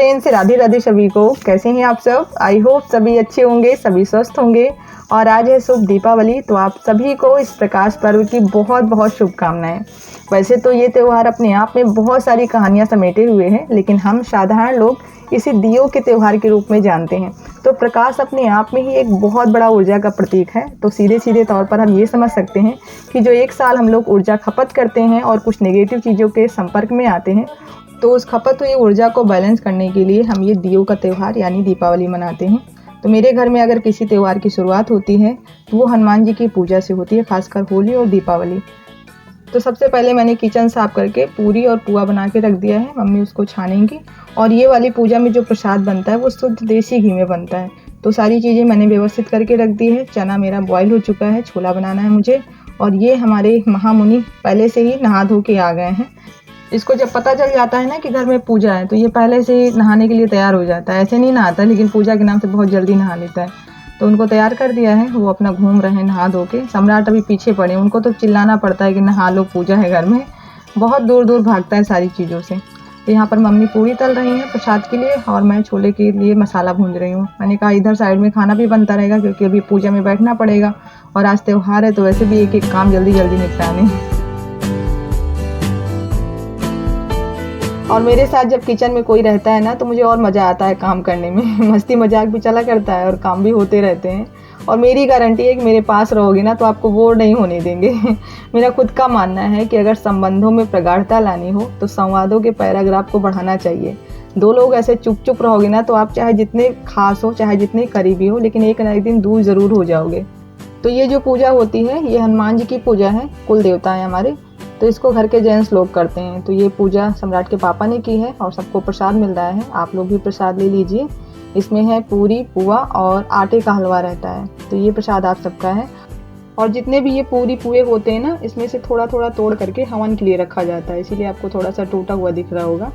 Friends, Radhe Radhe सभी को। कैसे हैं आप सब? आई होप सभी अच्छे होंगे, सभी स्वस्थ होंगे। और आज है शुभ दीपावली, तो आप सभी को इस प्रकाश पर्व की बहुत बहुत शुभकामनाएं। वैसे तो ये त्यौहार अपने आप में बहुत सारी कहानियां समेटे हुए हैं, लेकिन हम साधारण लोग इसे दियों के त्यौहार के रूप में जानते हैं। तो प्रकाश अपने आप में ही एक बहुत बड़ा ऊर्जा का प्रतीक है। तो सीधे सीधे तौर पर हम ये समझ सकते हैं कि जो एक साल हम लोग ऊर्जा खपत करते हैं और कुछ नेगेटिव चीज़ों के संपर्क में आते हैं, तो उस खपत हुई ऊर्जा को बैलेंस करने के लिए हम ये दियों का त्यौहार यानी दीपावली मनाते हैं। तो मेरे घर में अगर किसी त्यौहार की शुरुआत होती है तो वो हनुमान जी की पूजा से होती है, खासकर होली और दीपावली। तो सबसे पहले मैंने किचन साफ करके पूरी और पुआ बना के रख दिया है। मम्मी उसको छानेंगी। और ये वाली पूजा में जो प्रसाद बनता है वो शुद्ध देसी घी में बनता है। तो सारी चीज़ें मैंने व्यवस्थित करके रख दी है। चना मेरा बॉयल हो चुका है, छोला बनाना है मुझे। और ये हमारे महामुनि पहले से ही नहा धो के आ गए हैं। इसको जब पता चल जाता है ना कि घर में पूजा है, तो ये पहले से ही नहाने के लिए तैयार हो जाता है। ऐसे नहीं नहाता, लेकिन पूजा के नाम से बहुत जल्दी नहा लेता है। तो उनको तैयार कर दिया है, वो अपना घूम रहे हैं नहा धो के। सम्राट अभी पीछे पड़े, उनको तो चिल्लाना पड़ता है कि नहा लो, पूजा है घर में। बहुत दूर दूर भागता है सारी चीज़ों से। तो यहाँ पर मम्मी पूरी तल रही हैं प्रसाद के लिए, और मैं छोले के लिए मसाला भूंज रही हूँ। मैंने कहा इधर साइड में खाना भी बनता रहेगा, क्योंकि अभी पूजा में बैठना पड़ेगा और आज त्यौहार है, तो वैसे भी एक एक काम जल्दी जल्दी निपटाने। और मेरे साथ जब किचन में कोई रहता है ना, तो मुझे और मज़ा आता है काम करने में। मस्ती मजाक भी चला करता है और काम भी होते रहते हैं। और मेरी गारंटी है कि मेरे पास रहोगे ना तो आपको बोर नहीं होने देंगे। मेरा खुद का मानना है कि अगर संबंधों में प्रगाढ़ता लानी हो तो संवादों के पैराग्राफ को बढ़ाना चाहिए। दो लोग ऐसे चुप चुप रहोगे ना, तो आप चाहे जितने खास हो, चाहे जितने करीबी हो, लेकिन एक ना एक दिन दूर ज़रूर हो जाओगे। तो ये जो पूजा होती है, ये हनुमान जी की पूजा है, कुल देवता है हमारे। तो इसको घर के जेंट्स लोग करते हैं। तो ये पूजा सम्राट के पापा ने की है और सबको प्रसाद मिल रहा है। आप लोग भी प्रसाद ले लीजिए। इसमें है पूरी, पुआ और आटे का हलवा रहता है। तो ये प्रसाद आप सबका है। और जितने भी ये पूरी पुए होते हैं ना, इसमें से थोड़ा थोड़ा तोड़ करके हवन के लिए रखा जाता है, इसीलिए आपको थोड़ा सा टूटा हुआ दिख रहा होगा।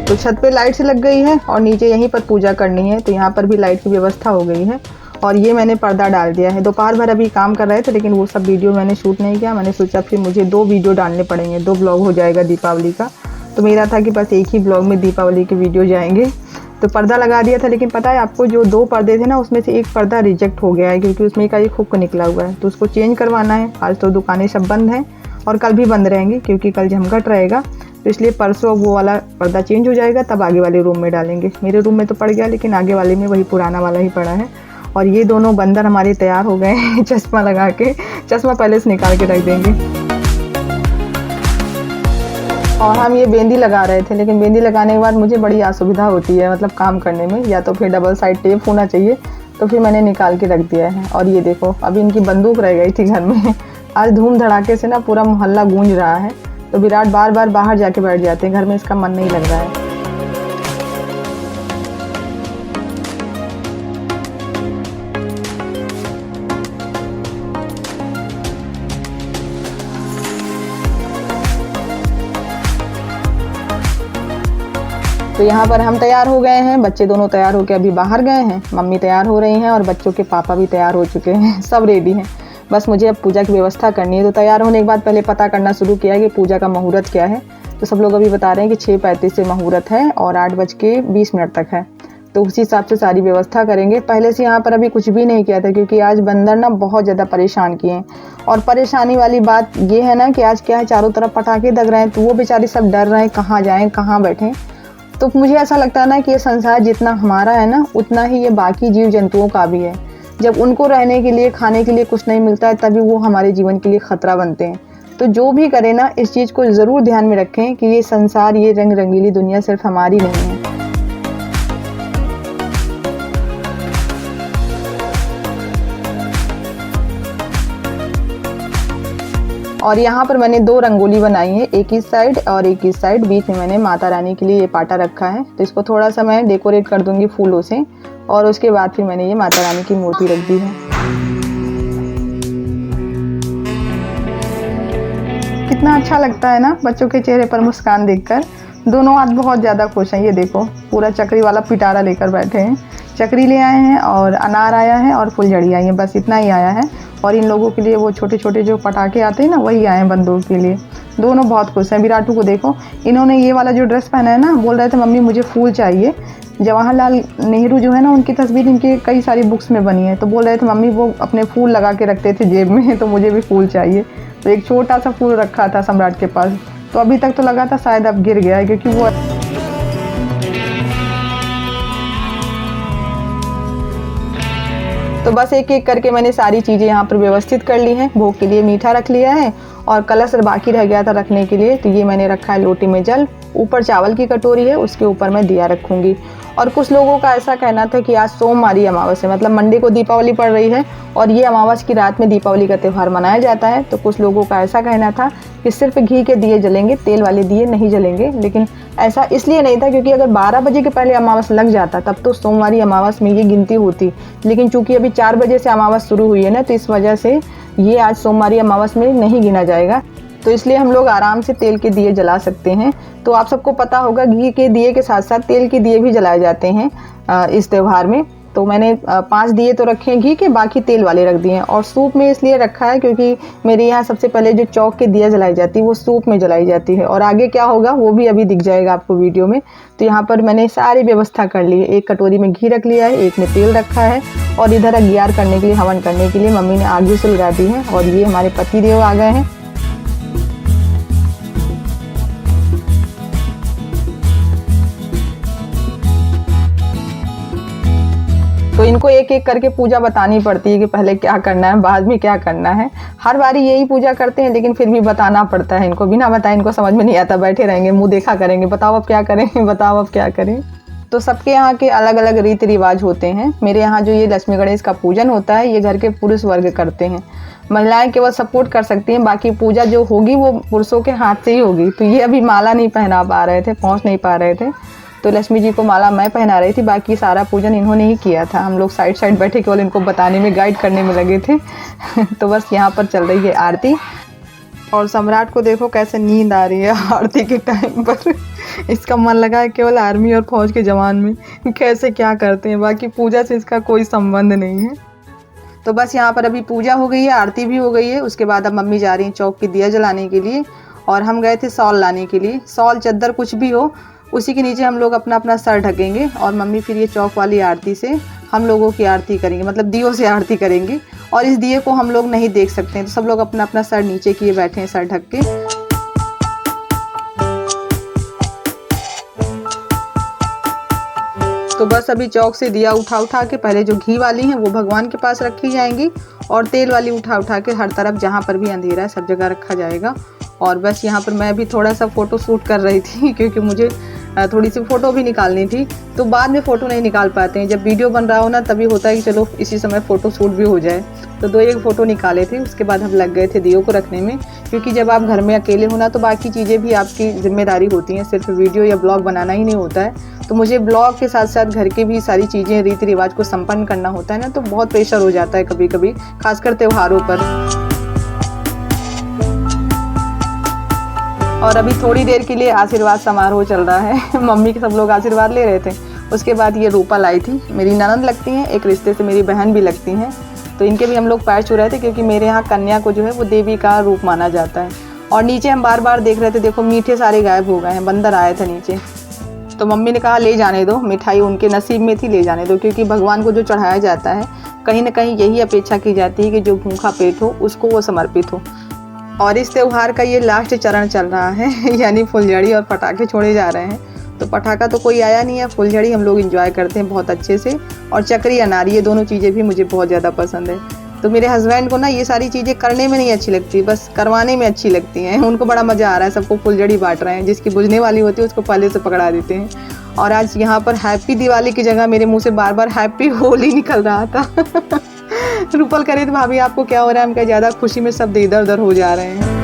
तो छत पे लाइट से लग गई है और नीचे यहीं पर पूजा करनी है, तो यहाँ पर भी लाइट की व्यवस्था हो गई है। और ये मैंने पर्दा डाल दिया है। दोपहर भर अभी काम कर रहे थे, लेकिन वो सब वीडियो मैंने शूट नहीं किया। मैंने सोचा फिर मुझे 2 वीडियो डालने पड़ेंगे, 2 ब्लॉग हो जाएगा दीपावली का। तो मेरा था कि बस एक ही ब्लॉग में दीपावली के वीडियो जाएंगे। तो पर्दा लगा दिया था, लेकिन पता है आपको, जो 2 पर्दे थे ना, उसमें से एक पर्दा रिजेक्ट हो गया है, क्योंकि उसमें का एक हुक निकला हुआ है। तो उसको चेंज करवाना है। आज तो दुकानें सब बंद हैं और कल भी बंद रहेंगी, क्योंकि कल जमघट रहेगा। तो इसलिए परसों वो वाला पर्दा चेंज हो जाएगा, तब आगे वाले रूम में डालेंगे। मेरे रूम में तो पड़ गया, लेकिन आगे वाले में वही पुराना वाला ही पड़ा है। और ये दोनों बंदर हमारे तैयार हो गए हैं चश्मा लगा के। चश्मा पहले से निकाल के रख देंगे। और हम ये बेंदी लगा रहे थे, लेकिन बेंदी लगाने के बाद मुझे बड़ी असुविधा होती है, मतलब काम करने में। या तो फिर डबल साइड टेप होना चाहिए, तो फिर मैंने निकाल के रख दिया है। और ये देखो, अभी इनकी बंदूक रह गई थी घर में। आज धूम धड़ाके से ना पूरा मोहल्ला गूंज रहा है, तो विराट बार बार बाहर जाके बैठ जाते हैं, घर में इसका मन नहीं लग रहा है। तो यहाँ पर हम तैयार हो गए हैं, बच्चे दोनों तैयार होकर अभी बाहर गए हैं। मम्मी तैयार हो रही हैं और बच्चों के पापा भी तैयार हो चुके हैं। सब रेडी हैं, बस मुझे अब पूजा की व्यवस्था करनी है। तो तैयार होने के बाद पहले पता करना शुरू किया कि पूजा का मुहूर्त क्या है। तो सब लोग अभी बता रहे हैं कि 6:35 से मुहूर्त है और 8:20 तक है। तो उसी हिसाब से सारी व्यवस्था करेंगे। पहले से यहाँ पर अभी कुछ भी नहीं किया था, क्योंकि आज बंदर ना बहुत ज़्यादा परेशान किए हैं। और परेशानी वाली बात ये है ना कि आज क्या है, चारों तरफ पटाखे दग रहे हैं, तो वो बेचारे सब डर रहे हैं कहाँ जाएँ, कहाँ बैठें। तो मुझे ऐसा लगता है ना कि ये संसार जितना हमारा है ना, उतना ही ये बाकी जीव जंतुओं का भी है। जब उनको रहने के लिए, खाने के लिए कुछ नहीं मिलता है, तभी वो हमारे जीवन के लिए खतरा बनते हैं। तो जो भी करें ना, इस चीज़ को ज़रूर ध्यान में रखें कि ये संसार, ये रंग रंगीली दुनिया सिर्फ हमारी नहीं है। और यहाँ पर मैंने 2 रंगोली बनाई है, एक इस साइड और एक इस साइड। बीच में मैंने माता रानी के लिए ये पाटा रखा है। तो इसको थोड़ा सा मैं डेकोरेट कर दूंगी फूलों से, और उसके बाद फिर मैंने ये माता रानी की मूर्ति रख दी है। कितना अच्छा लगता है ना बच्चों के चेहरे पर मुस्कान देखकर। दोनों आज बहुत ज़्यादा खुश हैं। ये देखो, पूरा चक्री वाला पिटारा लेकर बैठे हैं, चकरी ले आए हैं और अनार आया है और फुलझड़ी आई है, बस इतना ही आया है। और इन लोगों के लिए वो छोटे छोटे जो पटाखे आते हैं ना, वही आए हैं बंदूक के लिए। दोनों बहुत खुश हैं। विराटू को देखो, इन्होंने ये वाला जो ड्रेस पहना है ना, बोल रहे थे मम्मी मुझे फूल चाहिए। जवाहरलाल नेहरू जो है ना, उनकी तस्वीर इनके कई सारी बुक्स में बनी है, तो बोल रहे थे मम्मी वो अपने फूल लगा के रखते थे जेब में, तो मुझे भी फूल चाहिए। तो एक छोटा सा फूल रखा था सम्राट के पास, तो अभी तक तो लगा था शायद अब गिर गया है, क्योंकि वो तो बस एक एक करके मैंने सारी चीज़ें यहाँ पर व्यवस्थित कर ली हैं। भोग के लिए मीठा रख लिया है और कलश बाकी रह गया था रखने के लिए, तो ये मैंने रखा है लोटी में जल। ऊपर चावल की कटोरी है, उसके ऊपर मैं दिया रखूँगी। और कुछ लोगों का ऐसा कहना था कि आज सोमवारी अमावस है, मतलब मंडे को दीपावली पड़ रही है और ये अमावस की रात में दीपावली का त्यौहार मनाया जाता है। तो कुछ लोगों का ऐसा कहना था कि सिर्फ घी के दिए जलेंगे, तेल वाले दिए नहीं जलेंगे। लेकिन ऐसा इसलिए नहीं था क्योंकि अगर 12 बजे के पहले अमावस लग जाता तब तो सोमवारी अमावस में ये गिनती होती, लेकिन चूंकि अभी 4 बजे से अमावस शुरू हुई है ना, तो इस वजह से ये आज सोमवारी अमावस में नहीं गिना जाएगा। तो इसलिए हम लोग आराम से तेल के दिए जला सकते हैं। तो आप सबको पता होगा घी के दिए के साथ साथ तेल के दिए भी जलाए जाते हैं इस त्यौहार में। तो मैंने 5 दिए तो रखे हैं घी के, बाकी तेल वाले रख दिए हैं। और सूप में इसलिए रखा है क्योंकि मेरे यहाँ सबसे पहले जो चौक के दिया जलाई जाती है वो सूप में जलाई जाती है, और आगे क्या होगा वो भी अभी दिख जाएगा आपको वीडियो में। तो यहाँ पर मैंने सारी व्यवस्था कर ली है। एक कटोरी में घी रख लिया है, एक में तेल रखा है, और इधर अग्यार करने के लिए, हवन करने के लिए मम्मी ने आग भी सुलगा दी है। और ये हमारे पति देव आ गए हैं। तो इनको एक एक करके पूजा बतानी पड़ती है कि पहले क्या करना है, बाद में क्या करना है। हर बारी यही पूजा करते हैं, लेकिन फिर भी बताना पड़ता है इनको। बिना बताए इनको समझ में नहीं आता, बैठे रहेंगे मुंह देखा करेंगे, बताओ अब क्या करें, बताओ अब क्या करें। तो सबके यहाँ के अलग अलग रीति रिवाज होते हैं। मेरे यहाँ जो ये लक्ष्मी गणेश का पूजन होता है, ये घर के पुरुष वर्ग करते हैं। महिलाएं केवल सपोर्ट कर सकती हैं, बाकी पूजा जो होगी वो पुरुषों के हाथ से ही होगी। तो ये अभी माला नहीं पहना पा रहे थे, पहुँच नहीं पा रहे थे, तो लक्ष्मी जी को माला मैं पहना रही थी, बाकी सारा पूजन इन्होंने ही किया था। हम लोग साइड साइड बैठे केवल इनको बताने में, गाइड करने में लगे थे। तो बस यहाँ पर चल रही है आरती। और सम्राट को देखो कैसे नींद आ रही है आरती के टाइम पर। इसका मन लगा है केवल आर्मी और फौज के जवान में, कैसे क्या करते हैं, बाकी पूजा से इसका कोई संबंध नहीं है। तो बस यहाँ पर अभी पूजा हो गई है, आरती भी हो गई है। उसके बाद अब मम्मी जा रही हैं चौक के दिया जलाने के लिए, और हम गए थे शॉल लाने के लिए। शॉल चद्दर कुछ भी हो, उसी के नीचे हम लोग अपना अपना सर ढकेंगे, और मम्मी फिर ये चौक वाली आरती से हम लोगों की आरती करेंगे, मतलब दियों से आरती करेंगे। और इस दिए को हम लोग नहीं देख सकते हैं, तो सब लोग अपना अपना सर नीचे किए बैठे हैं, सर ढक के। तो बस अभी चौक से दिया उठा उठा के, पहले जो घी वाली हैं वो भगवान के पास रखी जाएंगी, और तेल वाली उठा उठा के हर तरफ जहाँ पर भी अंधेरा है सब जगह रखा जाएगा। और बस यहाँ पर मैं भी थोड़ा सा फ़ोटो शूट कर रही थी, क्योंकि मुझे थोड़ी सी फ़ोटो भी निकालनी थी। तो बाद में फ़ोटो नहीं निकाल पाते हैं, जब वीडियो बन रहा हो ना तभी होता है कि चलो इसी समय फ़ोटो शूट भी हो जाए। तो 2-1 फ़ोटो निकाले थे, उसके बाद हम लग गए थे दियों को रखने में। क्योंकि जब आप घर में अकेले हो ना, तो बाकी चीज़ें भी आपकी जिम्मेदारी होती हैं, सिर्फ वीडियो या ब्लॉग बनाना ही नहीं होता है। तो मुझे ब्लॉग के साथ साथ घर की भी सारी चीज़ें, रीति रिवाज को संपन्न करना होता है ना, तो बहुत प्रेशर हो जाता है कभी कभी, खासकर त्योहारों पर। और अभी थोड़ी देर के लिए आशीर्वाद समारोह चल रहा है। मम्मी के सब लोग आशीर्वाद ले रहे थे। उसके बाद ये रूपा लाई थी, मेरी ननद लगती हैं, एक रिश्ते से मेरी बहन भी लगती हैं। तो इनके भी हम लोग पैर छू रहे थे, क्योंकि मेरे यहाँ कन्या को जो है वो देवी का रूप माना जाता है। और नीचे हम बार बार देख रहे थे, देखो मीठे सारे गायब हो गए हैं, बंदर आए थे नीचे। तो मम्मी ने कहा ले जाने दो, मिठाई उनके नसीब में थी, ले जाने दो, क्योंकि भगवान को जो चढ़ाया जाता है कहीं ना कहीं यही अपेक्षा की जाती है कि जो भूखा पेट हो उसको वो समर्पित हो। और इस त्यौहार का ये लास्ट चरण चल रहा है, यानी फुलझड़ी और पटाखे छोड़े जा रहे हैं। तो पटाखा तो कोई आया नहीं है, फुलझड़ी हम लोग एंजॉय करते हैं बहुत अच्छे से। और चकरी अनार, ये दोनों चीज़ें भी मुझे बहुत ज़्यादा पसंद है। तो मेरे हस्बैंड को ना ये सारी चीज़ें करने में नहीं अच्छी लगती, बस करवाने में अच्छी लगती हैं। उनको बड़ा मज़ा आ रहा है, सबको फुलझड़ी बांट रहे हैं, जिसकी बुझने वाली होती है उसको पहले से पकड़ा देते हैं। और आज यहाँ पर हैप्पी दिवाली की जगह मेरे मुँह से बार बार हैप्पी होली निकल रहा था। रूपल करे तो भाभी आपको क्या हो रहा है, हम क्या ज़्यादा खुशी में सब इधर उधर हो जा रहे हैं।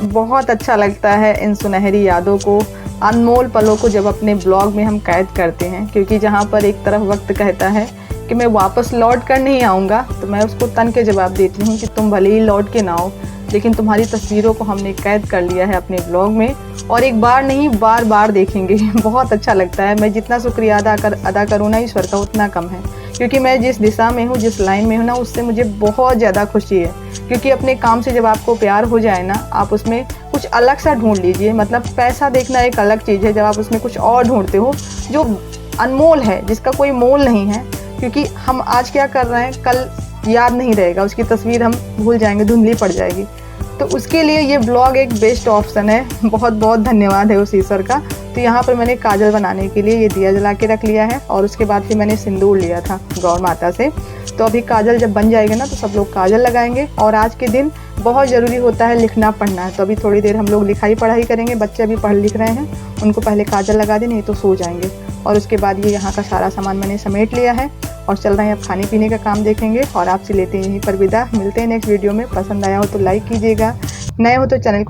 बहुत अच्छा लगता है इन सुनहरी यादों को, अनमोल पलों को जब अपने ब्लॉग में हम कैद करते हैं। क्योंकि जहाँ पर एक तरफ वक्त कहता है कि मैं वापस लौट कर नहीं आऊँगा, तो मैं उसको तन के जवाब देती हूँ कि तुम भले ही लौट के ना आओ, लेकिन तुम्हारी तस्वीरों को हमने कैद कर लिया है अपने ब्लॉग में और एक बार नहीं बार बार देखेंगे। बहुत अच्छा लगता है। मैं जितना शुक्रिया अदा करूँ ना ईश्वर का उतना कम है, क्योंकि मैं जिस दिशा में हूँ, जिस लाइन में हूँ ना, उससे मुझे बहुत ज़्यादा खुशी है। क्योंकि अपने काम से जब आपको प्यार हो जाए ना, आप उसमें कुछ अलग सा ढूंढ लीजिए। मतलब पैसा देखना एक अलग चीज़ है, जब आप उसमें कुछ और ढूंढते हो जो अनमोल है, जिसका कोई मोल नहीं है। क्योंकि हम आज क्या कर रहे हैं कल याद नहीं रहेगा, उसकी तस्वीर हम भूल जाएंगे, धुंधली पड़ जाएगी। तो उसके लिए ये ब्लॉग एक बेस्ट ऑप्शन है। बहुत बहुत धन्यवाद है उस ईश्वर का। तो यहाँ पर मैंने काजल बनाने के लिए ये दिया जला के रख लिया है और उसके बाद फिर मैंने सिंदूर लिया था गौ माता से। तो अभी काजल जब बन जाएगी ना, तो सब लोग काजल लगाएंगे। और आज के दिन बहुत ज़रूरी होता है लिखना पढ़ना है, तो अभी थोड़ी देर हम लोग लिखाई पढ़ाई करेंगे। बच्चे अभी पढ़ लिख रहे हैं, उनको पहले काजल लगा दें, नहीं तो सो जाएंगे। और उसके बाद ये यहाँ का सारा सामान मैंने समेट लिया है और चल रहे हैं अब खाने पीने का काम देखेंगे। और आपसे लेते हैं यहीं पर विदा। मिलते हैं नेक्स्ट वीडियो में। पसंद आया हो तो लाइक कीजिएगा, नए हो तो चैनल को